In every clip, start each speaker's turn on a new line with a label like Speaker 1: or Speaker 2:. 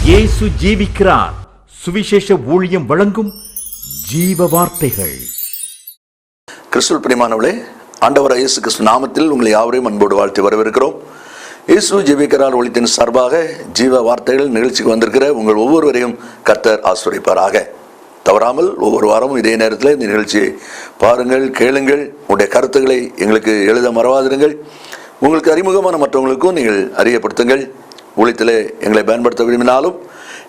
Speaker 1: இயேசு ஜீவிக்கிறார். சுவிசேஷ ஊழியம் வழங்கும் ஜீவ வார்த்தைகள்.
Speaker 2: கிறிஸ்துவில் பிரியமானவர்களே, ஆண்டவர் இயேசு கிறிஸ்து நாமத்தில் உங்களை யாவரையும் அன்போடு வாழ்த்தி வரவேற்கிறோம். இயேசு ஜீவிக்கிறார் ஒளித்தின் சார்பாக ஜீவ வார்த்தைகள் நிகழ்ச்சிக்கு வந்திருக்கிற உங்கள் ஒவ்வொருவரையும் கர்த்தர் ஆசீர்வதிப்பாராக. தவறாமல் ஒவ்வொரு வாரமும் இதே நேரத்தில் இந்த நிகழ்ச்சியை பாருங்கள், கேளுங்கள். உங்களுடைய கருத்துக்களை எங்களுக்கு எழுத மறவாதிருங்கள். உங்களுக்கு அறிமுகமான மற்றவங்களுக்கும் நீங்கள் அறியப்படுத்துங்கள். ஊழியத்தில் எங்களை பயன்படுத்த விரும்பினாலும்,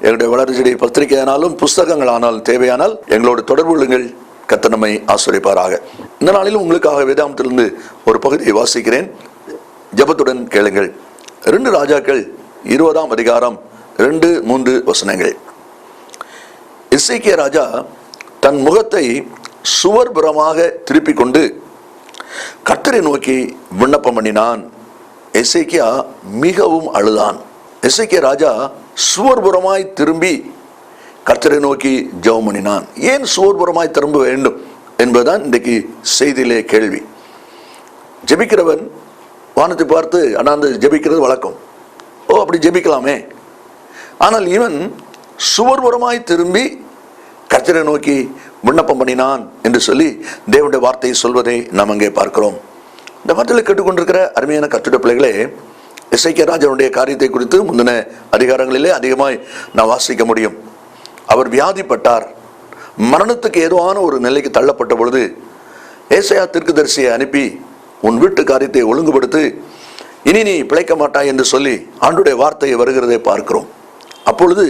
Speaker 2: எங்களுடைய வளர்ச்சி பத்திரிகையானாலும், புஸ்தகங்கள் ஆனாலும் தேவையானால் எங்களோடு தொடர்பு கொள்ளுங்கள். கர்த்தர் நம்மை ஆசீர்வதிப்பாராக. இந்த நாளிலும் உங்களுக்காக வேதாகமத்திலிருந்து ஒரு பகுதியை வாசிக்கிறேன். ஜெபத்துடன் கேளுங்கள். 2 ராஜாக்கள் 20ஆம் அதிகாரம் 2-3 வசனங்கள். எசேக்கியா ராஜா தன் முகத்தை சுவர்புறமாக திருப்பிக் கொண்டு கர்த்தரை நோக்கி விண்ணப்பம் பண்ணினான். எசேக்கியா மிகவும் அழுதான். எசேக்கியா ராஜா சுவர்புறமாய் திரும்பி கர்த்தரை நோக்கி ஜெபம் பண்ணினான். ஏன் சுவர்புறமாய் திரும்ப வேண்டும் என்பதுதான் இன்றைக்கு செய்தியிலே கேள்வி. ஜெபிக்கிறவன் வானத்தை பார்த்து அண்ணாந்து ஜெபிக்கிறது வழக்கம். அப்படி ஜெபிக்கலாமே. ஆனால் இவன் சுவர்புறமாய் திரும்பி கர்த்தரை நோக்கி விண்ணப்பம் பண்ணினான் என்று சொல்லி தேவனுடைய வார்த்தையை சொல்வதை நாம் அங்கே பார்க்கிறோம். இந்த வார்த்தையில் கேட்டுக்கொண்டிருக்கிற அருமையான கர்த்தருடைய பிள்ளைகளே, எசேக்கியா ராஜாவுடைய காரியத்தை குறித்து முந்தின அதிகாரங்களிலே அதிகமாய் நான் வாசிக்க முடியும். அவர் வியாதிப்பட்டார். மரணத்துக்கு ஏதுவான ஒரு நிலைக்கு தள்ளப்பட்ட பொழுது ஏசாயா தீர்க்கதரிசியை அனுப்பி, உன் வீட்டு காரியத்தை ஒழுங்குபடுத்து, இனி நீ பிழைக்க மாட்டாய் என்று சொல்லி ஆண்டவருடைய வார்த்தையை வருகிறதை பார்க்கிறோம். அப்பொழுது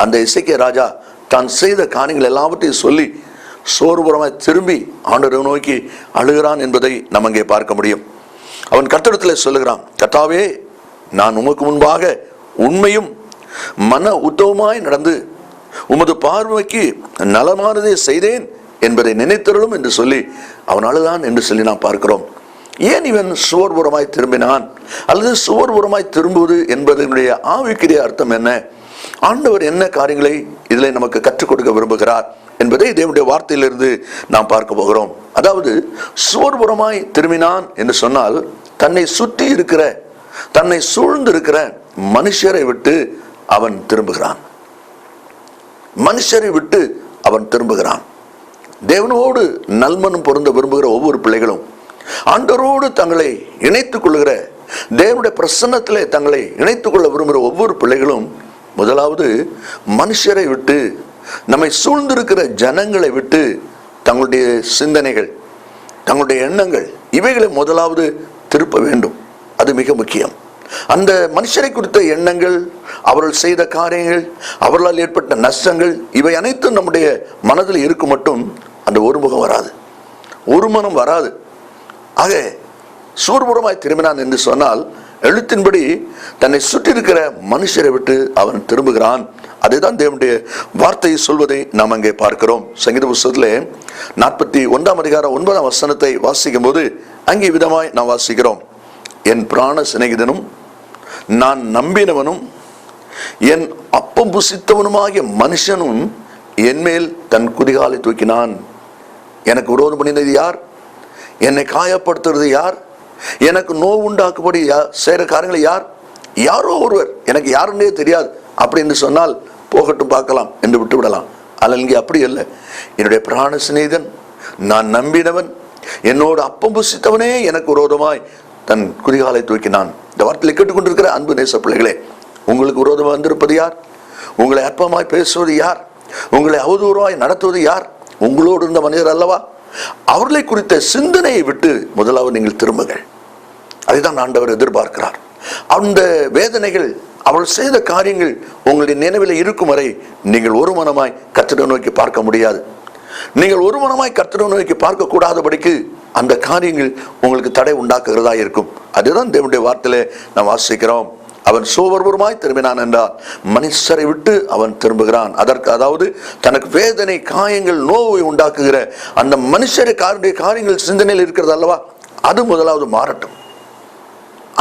Speaker 2: அந்த எசேக்கியா ராஜா தான் செய்த காரியங்கள் எல்லாவற்றையும் சொல்லி சோர்வுபுறமாய் திரும்பி ஆண்டவரை நோக்கி அழுகிறான் என்பதை நாம் அங்கே பார்க்க முடியும். அவன் கர்த்தரிடத்தில் சொல்லுகிறான், கர்த்தாவே, நான் உமக்கு முன்பாக உண்மையும் மன உத்தவமாய் நடந்து உமது பார்வைக்கு நலமானதை செய்தேன் என்பதை நினைத்தருளும் என்று சொல்லி அவன் அழுதான் என்று சொல்லி நாம் பார்க்கிறோம். ஏன் இவன் சுவர்புறமாய் திரும்பினான்? அல்லது சுவர்புறமாய் திரும்புவது என்பதனுடைய ஆவிக்குரிய அர்த்தம் என்ன? ஆண்டவர் என்ன காரியங்களை இதில் நமக்கு கற்றுக் கொடுக்க விரும்புகிறார் என்பதை தேவனுடைய வார்த்தையிலிருந்து நாம் பார்க்க போகிறோம். அதாவது சுவர்புறமாய் திரும்பினான் என்று சொன்னால், தன்னை சுற்றி இருக்கிற, தன்னை சூழ்ந்து இருக்கிற மனுஷரை விட்டு அவன் திரும்புகிறான். மனுஷரை விட்டு அவன் திரும்புகிறான். தேவனோடு நல்மனம் பொருந்த விரும்புகிற ஒவ்வொரு பிள்ளைகளும், ஆண்டவரோடு தங்களை இணைத்துக் கொள்ளுகிற, தேவனுடைய பிரசன்னத்திலே தங்களை இணைத்துக் கொள்ள விரும்புகிற ஒவ்வொரு பிள்ளைகளும் முதலாவது மனுஷரை விட்டு, நம்மை சூழ்ந்திருக்கிற ஜனங்களை விட்டு தங்களுடைய சிந்தனைகள், தங்களுடைய எண்ணங்கள், இவைகளை முதலாவது திருப்ப வேண்டும். அது மிக முக்கியம். அந்த மனுஷரை குறித்த எண்ணங்கள், அவர்கள் செய்த காரியங்கள், அவர்களால் ஏற்பட்ட நஷ்டங்கள், இவை அனைத்தும் நம்முடைய மனதில் இருக்கும் மட்டும் அந்த ஒரு முகம் வராது, ஒரு மனம் வராது. ஆக சூர்புறமாய் திரும்பினான் என்று சொன்னால், எழுத்தின்படி தன்னை சுற்றி இருக்கிற மனுஷரை விட்டு அவன் திரும்புகிறான். அதுதான் தேவனுடைய வார்த்தையை சொல்வதை நாம் அங்கே பார்க்கிறோம். சங்கீத புஸ்தகத்திலே 41ஆம் அதிகாரம் 9ஆம் வசனத்தை வாசிக்கும் போது அங்கே விதமாய் நாம் வாசிக்கிறோம், என் பிராண சிநேகிதனும் நான் நம்பினவனும் என் அப்பம் புசித்தவனுமாகிய மனுஷனும் என்மேல் தன் குதிகாலை தூக்கினான். எனக்கு விரோதம் பண்ணினது யார்? என்னை காயப்படுத்துறது யார்? எனக்கு நோவு உண்டாக்கும்படி செய்கிற காரியங்களை யார்? யாரோ ஒருவர், எனக்கு யாருன்னே தெரியாது அப்படின்னு சொன்னால் போகட்டும், பார்க்கலாம் என்று விட்டு விடலாம். ஆனால் இங்கே அப்படி இல்லை. என்னுடைய பிராண சிநேகிதன், நான் நம்பினவன், என்னோடு அப்பம் புசித்தவனே எனக்கு விரோதமாய் தன் குதிகாலை தூக்கினான். இந்த வார்த்தையை கேட்டுக்கொண்டிருக்கிற அன்பு நேச பிள்ளைகளே, உங்களுக்கு விரோதமாக வந்திருப்பது யார்? உங்களை அற்பமாய் பேசுவது யார்? உங்களை அவதூறாய் நடத்துவது யார்? உங்களோடு இருந்த மனிதர் அல்லவா? அவர்களை குறித்த சிந்தனையை விட்டு முதலாவது நீங்கள் திரும்புங்கள். அதுதான் ஆண்டவர் எதிர்பார்க்கிறார். அந்த வேதனைகள், அவள் செய்த காரியங்கள் உங்களுடைய நினைவில் இருக்கும் வரை நீங்கள் ஒரு மனமாய் கர்த்தரை நோக்கி பார்க்க முடியாது. நீங்கள் ஒரு மனமாய் கர்த்தரை நோக்கி பார்க்க கூடாதபடிக்கு அந்த காரியங்கள் உங்களுக்கு தடை உண்டாக்குகிறதா இருக்கும். அதுதான் தேவனுடைய வார்த்தையிலே நாம் வாசிக்கிறோம். அவன் சோர்வுபுறமாய் திரும்பினான் என்றால் மனுஷரை விட்டு அவன் திரும்புகிறான். அதற்கு, அதாவது தனக்கு வேதனை, காயங்கள், நோவை உண்டாக்குகிற அந்த மனுஷரை காரியங்கள் சிந்தனையில் இருக்கிறது அல்லவா, அது முதலாவது மாறட்டும்.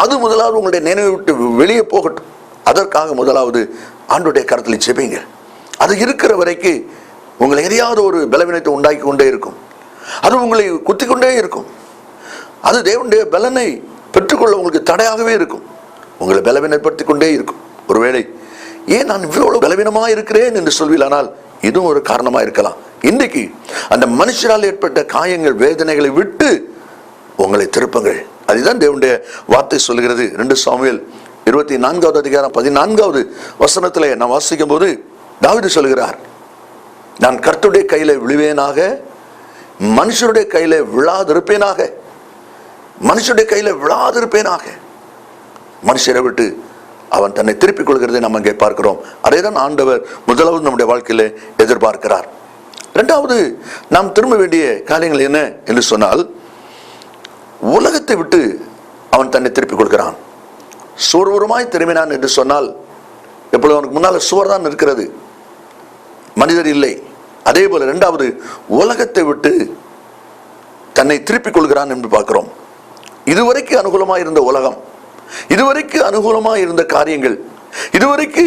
Speaker 2: அது முதலாவது உங்களுடைய நினைவை விட்டு வெளியே போகட்டும். அதற்காக முதலாவது ஆண்டவருடைய கரத்தில் ஜெபிங்க. அது இருக்கிற வரைக்கும் உங்களை எதையாவது ஒரு பலவீனத்தை உண்டாக்கி கொண்டே இருக்கும். அது உங்களை குத்திக்கொண்டே இருக்கும். அது தேவனுடைய பலனை பெற்றுக்கொள்ள உங்களுக்கு தடையாகவே இருக்கும். உங்களை பலவீனப்படுத்தி கொண்டே இருக்கும். ஒருவேளை ஏன் நான் இவ்வளவு பலவீனமா இருக்கிறேன் என்று சொல்வீர்களானால் இதுவும் ஒரு காரணமா இருக்கலாம். இன்றைக்கு அந்த மனுஷரால் ஏற்பட்ட காயங்கள், வேதனைகளை விட்டு உங்களை திருப்புங்கள். அதுதான் தேவனுடைய வார்த்தை சொல்லுகிறது. 2 சாமுவேல் 24வது அதிகாரம் 14வது வசனத்திலே நான் வாசிக்கும் போது தாவீது சொல்கிறார், நான் கர்த்தருடைய கையில விழுவேனாக, மனுஷருடைய கையில விழாதிருப்பேனாக. மனுஷருடைய கையில விழாதிருப்பேனாக. மனுஷரை விட்டு அவன் தன்னை திருப்பிக் கொள்கிறதை நாம் அங்கே பார்க்கிறோம். அதேதான் ஆண்டவர் முதலாவது நம்முடைய வாழ்க்கையில எதிர்பார்க்கிறார். இரண்டாவது நாம் திரும்ப வேண்டிய காரியங்கள் என்ன என்று சொன்னால், உலகத்தை விட்டு அவன் தன்னை திருப்பிக் கொள்கிறான். சுவர்வரமாய் திரும்பினான் என்று சொன்னால், எப்பொழுது அவனுக்கு முன்னால் சுவர் தான் இருக்கிறது, மனிதர் இல்லை. அதே போல இரண்டாவது உலகத்தை விட்டு தன்னை திருப்பிக் கொள்கிறான் என்று பார்க்கிறோம். இதுவரைக்கு அனுகூலமாக இருந்த உலகம், இதுவரைக்கு அனுகூலமாக இருந்த காரியங்கள், இதுவரைக்கு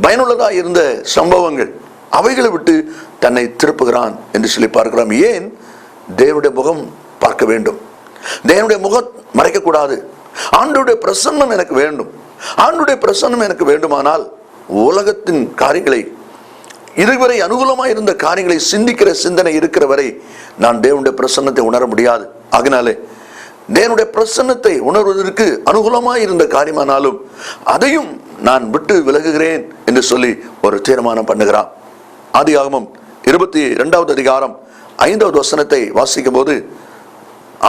Speaker 2: பயனுள்ளதாக இருந்த சம்பவங்கள், அவைகளை விட்டு தன்னை திருப்புகிறான் என்று சொல்லி பார்க்கிறோம். ஏன்? தேவனுடைய முகம் பார்க்க வேண்டும், தேவனுடைய முகம் மறைக்கக்கூடாது. ஆண்டவருடைய பிரசன்னம் எனக்கு வேண்டும். ஆண்டவருடைய பிரசன்னம் எனக்கு வேண்டுமானால் உலகத்தின் காரியங்களை, இதுவரை அனுகூலமாக இருந்த காரியங்களை சிந்திக்கிற சிந்தனை இருக்கிற வரை நான் தேவனுடைய பிரசன்னத்தை உணர முடியாது. ஆகினாலே தேவனுடைய பிரசன்னத்தை உணர்வதற்கு அனுகூலமாக இருந்த காரியமானாலும் அதையும் நான் விட்டு விலகுகிறேன் என்று சொல்லி ஒரு தீர்மானம் பண்ணுகிறான். ஆதியாகமம் 22வது அதிகாரம் 5வது வசனத்தை வாசிக்கும் போது,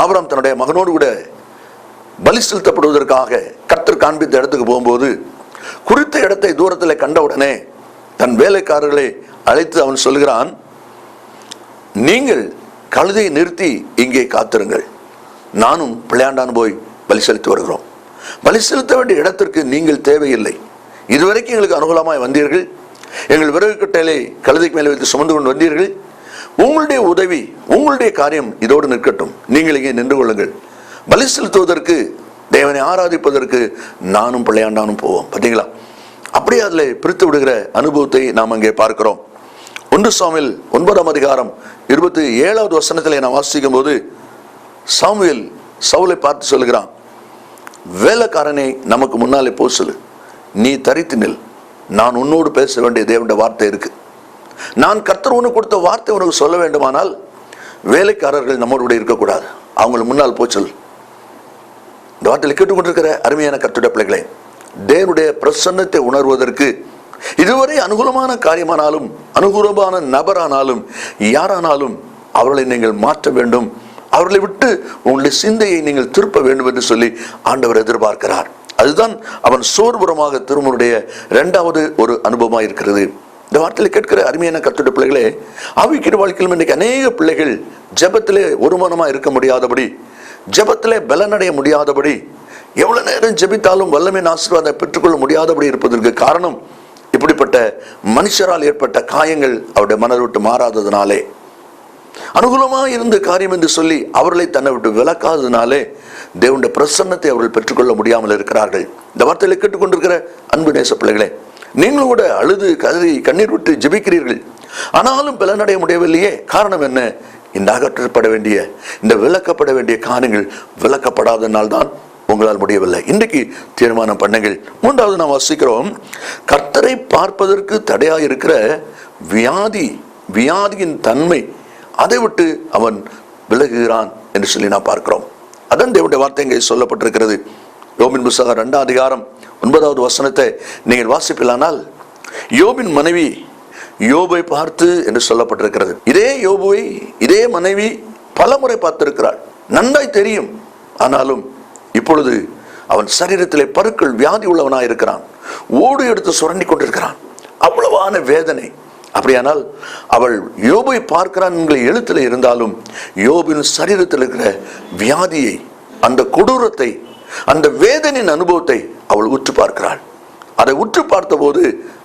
Speaker 2: ஆபிரகாம் தன்னுடைய மகனோடு கூட பலி செலுத்தப்படுவதற்காக கர்த்தர் காண்பித்த இடத்துக்கு போகும்போது, குறித்த இடத்தை தூரத்தில் கண்டவுடனே தன் வேலைக்காரர்களை அழைத்து அவன் சொல்கிறான், நீங்கள் கழுதையை நிறுத்தி இங்கே காத்திருங்கள், நானும் பிள்ளையாண்டான் போய் பலி செலுத்தி வருகிறோம். பலி செலுத்த வேண்டிய இடத்திற்கு நீங்கள் தேவையில்லை. இதுவரைக்கும் எங்களுக்கு அனுகூலமாய் வந்தீர்கள், எங்கள் விறகு கட்டையிலே கழுதைக்கு மேலே வைத்து சுமந்து கொண்டு வந்தீர்கள். உங்களுடைய உதவி, உங்களுடைய காரியம் இதோடு நிற்கட்டும், நீங்கள் இங்கே நின்று கொள்ளுங்கள். பலி செலுத்துவதற்கு, தேவனை ஆராதிப்பதற்கு நானும் பிள்ளையாண்டானும் போவோம். பார்த்தீங்களா? அப்படியே அதில் பிரித்து விடுகிற அனுபவத்தை நாம் அங்கே பார்க்கிறோம். 1 சாமுவேல் 9ஆம் அதிகாரம் 27வது வசனத்தில் நான் வாசிக்கும் போது, சாமுவேல் சவுலை பார்த்து சொல்லுகிறான், வேலைக்காரனை நமக்கு முன்னாலே போ சொல்லு, நீ தரித்து நில், நான் உன்னோடு பேச வேண்டிய தேவனுடைய வார்த்தை இருக்கு. நான் கர்த்தர் உனக்கு கொடுத்த வார்த்தை உனக்கு சொல்ல வேண்டுமானால் வேலைக்காரர்கள் நம்மோடு இருக்கக்கூடாது, அவங்களை முன்னால் போ சொல். இந்த வார்த்தையில் கேட்டுக்கொண்டிருக்கிற அருமையான கர்த்தருடைய பிள்ளைகளே, தேவனுடைய பிரசன்னத்தை உணர்வதற்கு இதுவரை அனுகூலமான காரியமானாலும், அனுகூலமான நபரானாலும், யாரானாலும் அவர்களை நீங்கள் மாற்ற வேண்டும், அவர்களை விட்டு உங்களுடைய சிந்தையை நீங்கள் திருப்ப வேண்டும் என்று சொல்லி ஆண்டவர் எதிர்பார்க்கிறார். அதுதான் அவன் சோர்புறமாக திரும்புடைய இரண்டாவது ஒரு அனுபவமாக இருக்கிறது. இந்த வார்த்தையில் கேட்கிற அருமையான கர்த்தருடைய பிள்ளைகளே, ஆவிக்குரிய வாழ்க்கையிலும் இன்றைக்கு அநேக பிள்ளைகள் ஜெபத்திலே ஒருமனமாக இருக்க முடியாதபடி, ஜெபத்திலே பலனடைய முடியாதபடி, எவ்வளவு நேரம் ஜெபித்தாலும் வல்லமையின் ஆசீர்வாதத்தை பெற்றுக்கொள்ள முடியாதபடி இருப்பதற்கு காரணம் இப்படிப்பட்ட மனுஷரால் ஏற்பட்ட காயங்கள் அவருடைய மனதை விட்டு மாறாததுனாலே, அனுகூலமாக இருந்த காரியம் என்று சொல்லி அவர்களை தன்னை விட்டு விலக்காததுனாலே தேவனுடைய பிரசன்னத்தை அவர்கள் பெற்றுக்கொள்ள முடியாமல் இருக்கிறார்கள். இந்த வார்த்தையில கேட்டுக்கொண்டிருக்கிற அன்பு நேச பிள்ளைகளே, நீங்களும் கூட அழுது கதறி கண்ணீர் விட்டு ஜெபிக்கிறீர்கள், ஆனாலும் பலனடைய முடியவில்லையே. காரணம் என்ன? இந்த அகற்றப்பட வேண்டிய, இந்த விலக்கப்பட வேண்டிய காரியங்கள் விலக்கப்படாதனால் தான் உங்களால் முடியவில்லை. இன்றைக்கு தீர்மானம் பண்ணுங்கள். 3வது நாம் வாசிக்கிறோம், கர்த்தரை பார்ப்பதற்கு தடையாக இருக்கிற வியாதியின் தன்மை, அதை விட்டு அவன் விலகுகிறான் என்று சொல்லி நாம் பார்க்கிறோம். அதான் தேவனுடைய வார்த்தை இங்கே சொல்லப்பட்டிருக்கிறது. யோபின் புத்தகம் 2ஆம் அதிகாரம் 9வது வசனத்தை நீங்கள் வாசிப்பிலானால், யோபின் மனைவி யோபை பார்த்து என்று சொல்லப்பட்டிருக்கிறது. இதே யோபுவை இதே மனைவி பல முறை பார்த்திருக்கிறாள், நன்றாய் தெரியும். ஆனாலும் இப்பொழுது அவன் சரீரத்திலே பருக்கள், வியாதி உள்ளவனாய் இருக்கிறான், ஓடு எடுத்து சுரண்டி கொண்டிருக்கிறான், அவ்வளவான வேதனை. அப்படியானால் அவள் யோபை பார்க்கிறான் என்கிற எழுத்தில் இருந்தாலும் யோபின் சரீரத்தில் இருக்கிற வியாதியை, அந்த கொடூரத்தை, அந்த வேதனையின் அனுபவத்தை அவள் உற்று பார்க்கிறாள். அதை உற்று பார்த்த போது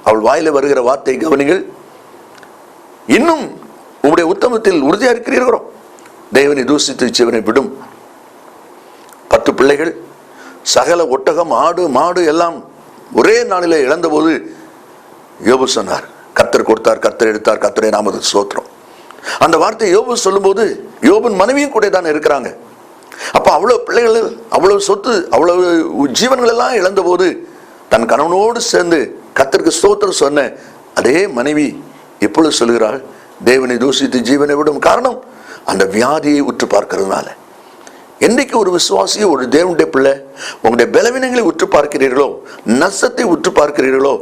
Speaker 2: அவள் வாயில வருகிற வார்த்தை கவனிங்கள், இன்னும் உங்களுடைய உத்தமத்தில் உறுதியா இருக்கிறீர்களோ, தேவனை தூசித்து சிவனை விடும். 10 பிள்ளைகள், சகல ஒட்டகம், ஆடு மாடு எல்லாம் ஒரே நாளிலே இழந்த போது யோபு சொன்னார், கர்த்தர் கொடுத்தார், கர்த்தர் எடுத்தார், கர்த்தரை நாமத்துக்கு ஸ்தோத்திரம். அந்த வார்த்தை யோபு சொல்லும் போது யோபின் மனைவியும் கூட தான் இருக்கிறாங்க. அப்ப அவ்வளவு பிள்ளைகள், அவ்வளவு சொத்து, அவ்வளவு ஜீவன்கள் எல்லாம் இழந்த போது தன் கணவனோடு சேர்ந்து கர்த்தருக்கு ஸ்தோத்திரம் சொன்ன அதே மனைவி எப்பொழுது சொல்கிறாள், தேவனை தூஷித்து ஜீவனை விடும் காரணம் அந்த வியாதியை உற்று பார்க்கிறதுனால. என்னைக்கு ஒரு விசுவாசியோ ஒரு தேவனுடைய பிள்ளை உங்களுடைய பலவீனங்களை உற்று பார்க்கிறீர்களோ, நஷ்டத்தை உற்று பார்க்கிறீர்களோ,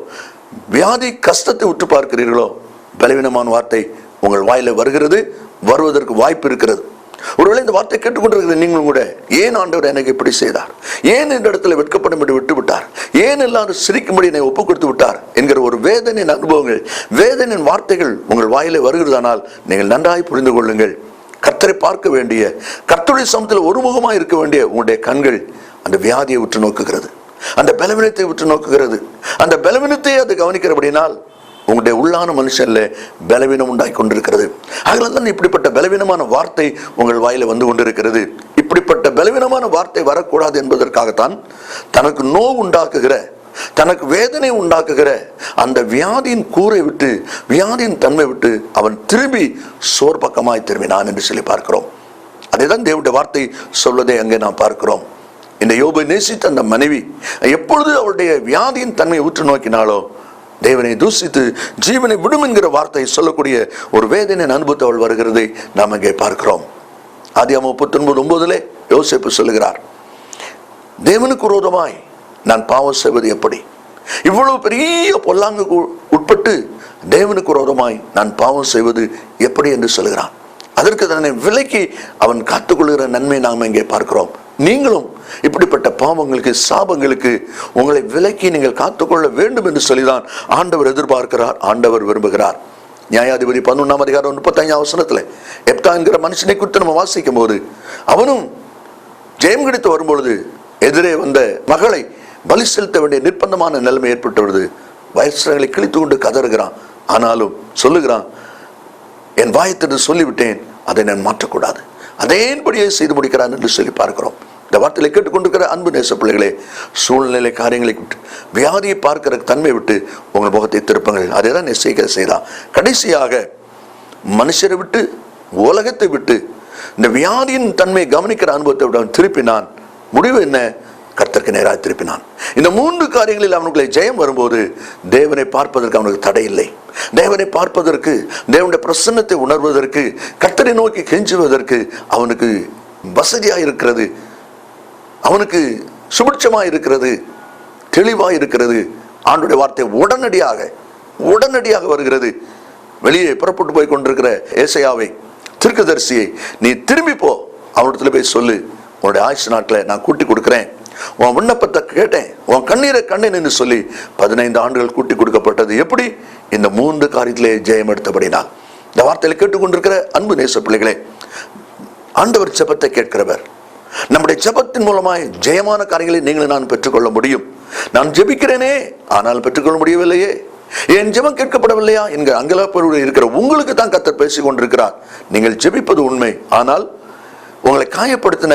Speaker 2: வியாதி கஷ்டத்தை உற்று பார்க்கிறீர்களோ, பலவீனமான வார்த்தை உங்கள் வாயில வருகிறது, வருவதற்கு வாய்ப்பு இருக்கிறது. ஒருவேளை இந்த வார்த்தை கேட்டுக்கொண்டிருக்கிற நீங்களும் கூட, ஏன் ஆண்டவர் எனக்கு இப்படி செய்தார், ஏன் இந்த இடத்துல வெட்கப்படும்படி விட்டு விட்டார், ஏன் எல்லாரும் சிரிக்கும்படி என்னை ஒப்பு கொடுத்து விட்டார் என்கிற ஒரு வேதனையின் அனுபவங்கள், வேதனையின் வார்த்தைகள் உங்கள் வாயில வருகிறதானால் நீங்கள் நன்றாய் புரிந்து கொள்ளுங்கள். கர்த்தரை பார்க்க வேண்டிய, கர்த்தருடைய சமூகத்தில் ஒருமுகமாக இருக்க வேண்டிய உங்களுடைய கண்கள் அந்த வியாதியை உற்று நோக்குகிறது, அந்த பலவீனத்தை உற்று நோக்குகிறது. அந்த பலவீனத்தை அது கவனிக்கிறபடினால் உங்களுடைய உள்ளான மனுஷன்ல பலவீனம் உண்டாகி கொண்டிருக்கிறது. அதனால தான் இப்படிப்பட்ட பலவீனமான வார்த்தை உங்கள் வாயில வந்து கொண்டிருக்கிறது. இப்படிப்பட்ட பலவீனமான வார்த்தை வரக்கூடாது என்பதற்காகத்தான் தனக்கு நோவு உண்டாக்குகிற, தனக்கு வேதனை உண்டாக்குகிற அந்த வியாதியின் கூரை விட்டு, வியாதியின் தன்மை விட்டு அவன் திரும்பி சோர்பக்கமாய் திரும்பினான் என்று சொல்லி பார்க்கிறோம். அதேதான் தேவனுடைய வார்த்தை சொல்வதை அங்கே நாம் பார்க்கிறோம். இந்த யோபை நேசித்த அந்த மனைவி எப்பொழுது அவருடைய வியாதியின் தன்மையை உற்று நோக்கினாலோ, தேவனை தூஷித்து ஜீவனை விடும் என்கிற வார்த்தை சொல்லக்கூடிய ஒரு வேதனையின் அனுபவத்தை அவள் வருகிறதை நாம் அங்கே பார்க்கிறோம். ஆதியாகமம் 39:9 யோசேப்பு சொல்லுகிறார், தேவனுக்கு விரோதமாய் நான் பாவம் செய்வது எப்படி, இவ்வளவு பெரிய பொல்லாங்குக்கு உட்பட்டு தேவனுக்கு விரோதமாய் நான் பாவம் செய்வது எப்படி என்று சொல்கிறான். அதற்கு தன்னை விலக்கி அவன் காத்துக்கொள்கிற நன்மை நாம் இங்கே பார்க்கிறோம். நீங்களும் இப்படிப்பட்ட பாவங்களுக்கு, சாபங்களுக்கு உங்களை விலக்கி நீங்கள் காத்துக்கொள்ள வேண்டும் என்று சொல்லிதான் ஆண்டவர் எதிர்பார்க்கிறார், ஆண்டவர் விரும்புகிறார். நியாயாதிபதி 11:35 எப்தா என்கிற மனுஷனை குறித்து நம்ம வாசிக்கும் போது, அவனும் ஜெயம் கிடைத்து வரும்பொழுது எதிரே வந்த மகளை பலி செலுத்த வேண்டிய நிர்பந்தமான நிலைமை ஏற்பட்டு வருது. வயசுகளை கிழித்து கொண்டு கதறுகிறான். ஆனாலும் சொல்லுகிறான், என் வாயத்திற்கு சொல்லிவிட்டேன், அதை நான் மாற்றக்கூடாது, அதேபடியே செய்து முடிக்கிறான் என்று சொல்லி பார்க்கிறோம். இந்த வார்த்தையை கேட்டுக்கொண்டிருக்கிற அன்பு நேச பிள்ளைகளே, சூழ்நிலை காரியங்களை விட்டு, வியாதியை பார்க்கிற தன்மை விட்டு உங்கள் முகத்தை திருப்புங்கள். அதே தான் எசேக்கியா செய்தான். கடைசியாக மனுஷரை விட்டு, உலகத்தை விட்டு, இந்த வியாதியின் தன்மையை கவனிக்கிற அனுபவத்தை விட திருப்பினான். முடிவு என்ன? கர்த்தருக்கு நேராக திருப்பினான். இந்த 3 காரியங்களில் அவனுக்குள்ளே ஜெயம் வரும்போது தேவனை பார்ப்பதற்கு அவனுக்கு தடை இல்லை. தேவனை பார்ப்பதற்கு, தேவனுடைய பிரசன்னத்தை உணர்வதற்கு, கர்த்தரை நோக்கி கெஞ்சுவதற்கு அவனுக்கு வசதியாக இருக்கிறது, அவனுக்கு சுபிட்சமாக இருக்கிறது, தெளிவாக இருக்கிறது. ஆண்டவருடைய வார்த்தை உடனடியாக வருகிறது. வெளியே புறப்பட்டு போய் கொண்டிருக்கிற ஏசாயாவை, தீர்க்கதரிசியை, நீ திரும்பி போ, அவனிடத்துல போய் சொல்லு, உன்னுடைய ஆயுசு நாட்டில் நான் கூட்டி கொடுக்கிறேன், உன் விண்ணப்பத்தை கேட்டேன், உன் கண்ணீரை கண்டேன் என்று சொல்லி 15 ஆண்டுகள் கூட்டி கொடுக்கப்பட்டது. எப்படி? இந்த 3 காரியத்திலே ஜெயம் எடுத்தபடினால். இந்த வார்த்தையில கேட்டுக்கொண்டிருக்கிற அன்பு நேச பிள்ளைகளே, ஆண்டவர் ஜெபத்தை கேட்கிறவர். நம்முடைய ஜெபத்தின் மூலமாய் ஜெயமான காரியங்களை நீங்களும் நான் பெற்றுக்கொள்ள முடியும். நான் ஜெபிக்கிறேனே, ஆனால் பெற்றுக்கொள்ள முடியவில்லையே, என் ஜெபம் கேட்கப்படவில்லையா என்கிற அங்கலாப்பருடைய இருக்கிற உங்களுக்கு தான் கர்த்தர் பேசிக் கொண்டிருக்கிறார். நீங்கள் ஜெபிப்பது உண்மை, ஆனால் உங்களை காயப்படுத்தின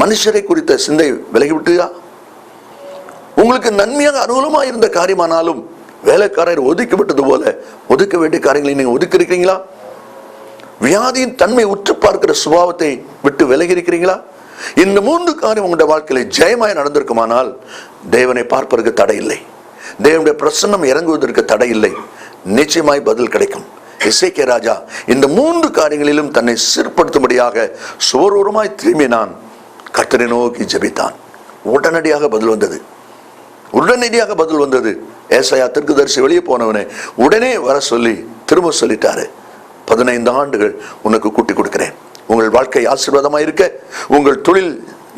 Speaker 2: மனுஷரை குறித்த சிந்தை விலகிவிட்டுயா? உங்களுக்கு நன்மையாக அனுகூலமாக இருந்த காரியமானாலும் வேலைக்காரர் ஒதுக்கிவிட்டது போல ஒதுக்க வேண்டிய காரியங்களை நீங்க ஒதுக்கி இருக்கிறீங்களா? வியாதியின் தன்மை உற்று பார்க்கிற சுபாவத்தை விட்டு விலகி இருக்கிறீங்களா? இந்த 3 காரியம் உங்களுடைய வாழ்க்கையில ஜெயமாய் நடந்திருக்குமானால் தேவனை பார்ப்பதற்கு தடை இல்லை, தேவனுடைய பிரசன்னம் இறங்குவதற்கு தடை இல்லை, நிச்சயமாய் பதில் கிடைக்கும். எசேக்கியா ராஜா இந்த 3 காரியங்களிலும் தன்னை சீர்படுத்தும்படியாக சுவரோரமாய் திரும்பினான், கர்த்தரை நோக்கி ஜெபித்தான். உடனடியாக பதில் வந்தது. ஏசாயா தீர்க்கதரிசி வெளியே போனவனே உடனே வர சொல்லி திரும்ப சொல்லிட்டாரு, 15 ஆண்டுகள் உனக்கு கூட்டி கொடுக்கிறேன், உங்கள் வாழ்க்கை ஆசீர்வாதமாக இருக்க, உங்கள் தொழில்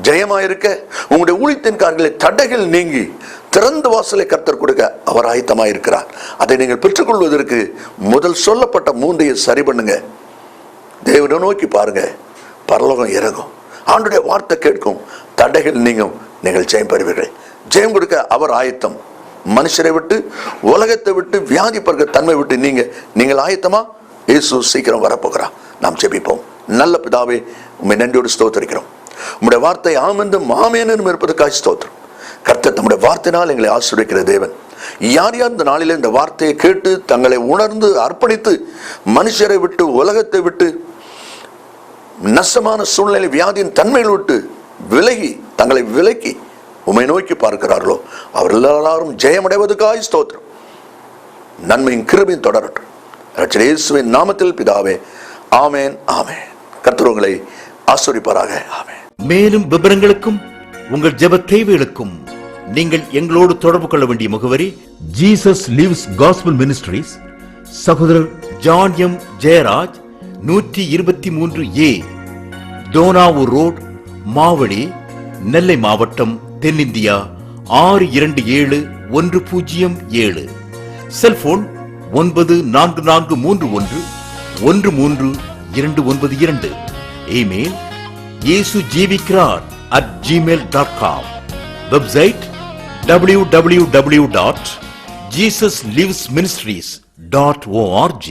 Speaker 2: ஜெயமாக இருக்க, உங்களுடைய ஊழியத்தின் காரியங்களை தடைகள் நீங்கி திறந்த வாசலை கர்த்தர் கொடுக்க அவர் ஆயத்தமாக இருக்கிறார். அதை நீங்கள் பெற்றுக்கொள்வதற்கு முதல் சொல்லப்பட்ட 3 சரி பண்ணுங்க. தேவனை நோக்கி பாருங்க, பரலோகம் இறங்கும், ஆண்டுடைய வார்த்தை கேட்கும், தடைகள் நீங்கும், நீங்கள் ஜெயம் பெறுவீர்கள். ஜெயம் கொடுக்க அவர் ஆயத்தம். மனுஷரை விட்டு, உலகத்தை விட்டு, வியாதி பார்க்க தன்மை விட்டு நீங்கள் ஆயத்தமா? இயேசு சீக்கிரம் வரப்போகிறார். நாம் ஜெபிப்போம். நல்ல பிதாவே, உம்மை நன்றியோடு ஸ்தோத்திரிக்கிறோம். உம்முடைய வார்த்தை ஆமென்றும் ஆமென்றும் இருப்பதற்காக ஸ்தோத்திரம். கர்த்தர் தம்முடைய வார்த்தையினால் எங்களை ஆசீர்வதிக்கிற தேவன். யார் இந்த நாளிலே இந்த வார்த்தையை கேட்டு தங்களை உணர்ந்து அர்ப்பணித்து மனுஷரை விட்டு, உலகத்தை விட்டு, நஷ்டமான சூழ்நிலை, வியாதியின் தன்மைகள் விட்டு விலகி, தங்களை விலக்கி உம்மை நோக்கி பார்க்கிறார்களோ அவர் எல்லாரும் ஜெயமடைவதற்காக ஸ்தோத்திரம். நன்மையும் கிருபையும் தொடரட்டும். இரட்சகர் இயேசுவின் நாமத்தில் பிதாவே, ஆமென், ஆமென். கர்த்தர் உங்களை ஆசீர்வதிப்பாராக. ஆமென்.
Speaker 1: மேலும் விவரங்களுக்கும் உங்கள் ஜெப தேவைகளுக்கும் நீங்கள் எங்களோடு தொடர்பு கொள்ள வேண்டிய முகவரி ஜீசஸ் லிவ்ஸ் காஸ்பல் மினிஸ்ட்ரீஸ், சகோதரர் John M Jeyaraj, 123A Dohnavur road, Mavadi, Nellai மாவட்டம், தென்னிந்தியா 627107. Cellphone 9441132292. Email yesujivikarar@gmail.com. Website www.jesuslivesministries.org.